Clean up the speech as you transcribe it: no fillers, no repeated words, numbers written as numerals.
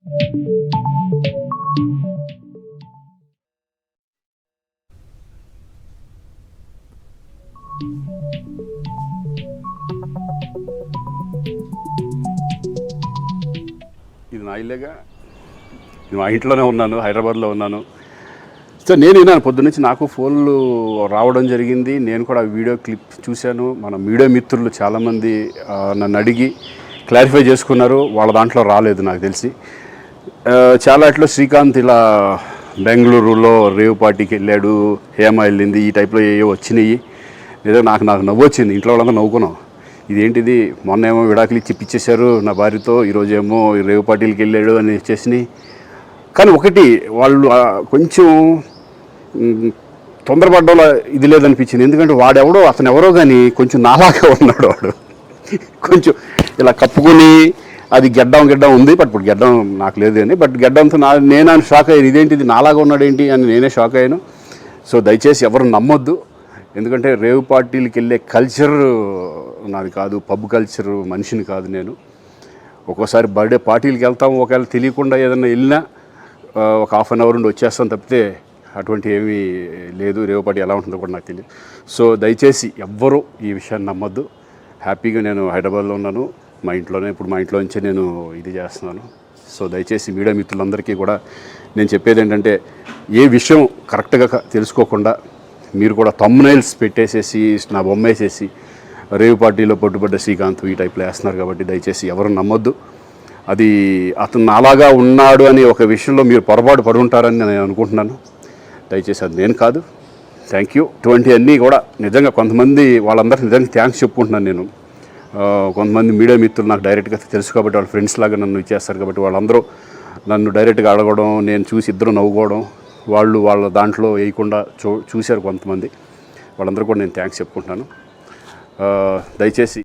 ఇది నా ఇల్లేగా, మా ఇంట్లోనే ఉన్నాను, హైదరాబాద్లో ఉన్నాను. సో నేను విన్నాను పొద్దున్నుంచి, నాకు ఫోన్లు రావడం జరిగింది. నేను కూడా వీడియో క్లిప్ చూశాను. మన మీడియా మిత్రులు చాలామంది నన్ను అడిగి క్లారిఫై చేసుకున్నారు. వాళ్ళ దాంట్లో రాలేదు నాకు తెలిసి. చాలా ఇట్లా శ్రీకాంత్ ఇలా బెంగళూరులో రేవ్ పార్టీకి వెళ్ళాడు, హేమ వెళ్ళింది, ఈ టైప్లో ఏవో వచ్చినాయి. ఏదో నాకు నవ్వు వచ్చింది. ఇంట్లో వాళ్ళంతా నవ్వుకున్నాం. ఇదేంటిది, మొన్న ఏమో విడాకులు ఇచ్చి పిచ్చేశారు నా భార్యతో, ఈరోజేమో రేవ్ పార్టీలకి వెళ్ళాడు అని వచ్చేసినాయి. కానీ ఒకటి, వాళ్ళు కొంచెం తొందరపడ్డంలో ఇది లేదనిపించింది. ఎందుకంటే వాడెవడో, అతను ఎవరో కానీ కొంచెం నాలాగా ఉన్నాడు. వాడు కొంచెం ఇలా కప్పుకొని, అది గెడ్డం ఉంది, బట్ ఇప్పుడు గెడ్డం నాకు లేదు అని, బట్ గెడ్డంతో నేను షాక్ అయ్యాను. ఇదేంటిది నాలాగా ఉన్నాడు ఏంటి అని నేనే షాక్ అయ్యాను. సో దయచేసి ఎవరు నమ్మొద్దు. ఎందుకంటే రేవ్ పార్టీలకి వెళ్ళే కల్చర్ నాది కాదు, పబ్ కల్చర్ మనిషిని కాదు నేను. ఒక్కోసారి బర్త్డే పార్టీలకి వెళ్తాము, ఒకవేళ తెలియకుండా ఏదైనా వెళ్ళినా ఒక హాఫ్ అన్ అవర్ నుండి వచ్చేస్తాను తప్పితే అటువంటి ఏమీ లేదు. రేవ్ పార్టీ ఎలా ఉంటుందో కూడా నాకు తెలియదు. సో దయచేసి ఎవ్వరూ ఈ విషయాన్ని నమ్మొద్దు. హ్యాపీగా నేను హైదరాబాద్లో ఉన్నాను, మా ఇంట్లోనే. ఇప్పుడు మా ఇంట్లో నుంచే నేను ఇది చేస్తున్నాను. సో దయచేసి మీడియా మిత్రులందరికీ కూడా నేను చెప్పేది ఏంటంటే, ఏ విషయం కరెక్ట్గా తెలుసుకోకుండా మీరు కూడా థంబ్నైల్స్ పెట్టేసేసి, నా బొమ్మ వేసేసి రేవ్ పార్టీలో పట్టుబడ్డ శ్రీకాంత్ ఈ టైప్లో వేస్తున్నారు. కాబట్టి దయచేసి ఎవరు నమ్మొద్దు. అది అతను అలాగా ఉన్నాడు అని ఒక విషయంలో మీరు పొరపాటు పడి ఉంటారని నేను అనుకుంటున్నాను. దయచేసి అది నేను కాదు. Thank you. ఇటువంటివన్నీ కూడా నిజంగా కొంతమంది, వాళ్ళందరికీ నిజంగా థ్యాంక్స్ చెప్పుకుంటున్నాను నేను. కొంతమంది మీడియా మిత్రులు నాకు డైరెక్ట్గా తెలుసు కాబట్టి, వాళ్ళ ఫ్రెండ్స్ లాగా నన్ను ఇచ్చేస్తారు కాబట్టి, వాళ్ళందరూ నన్ను డైరెక్ట్గా అడగడం, నేను చూసి ఇద్దరు నవ్వుకోవడం, వాళ్ళు వాళ్ళ దాంట్లో వేయకుండా చూశారు కొంతమంది. వాళ్ళందరూ కూడా నేను థ్యాంక్స్ చెప్పుకుంటున్నాను. దయచేసి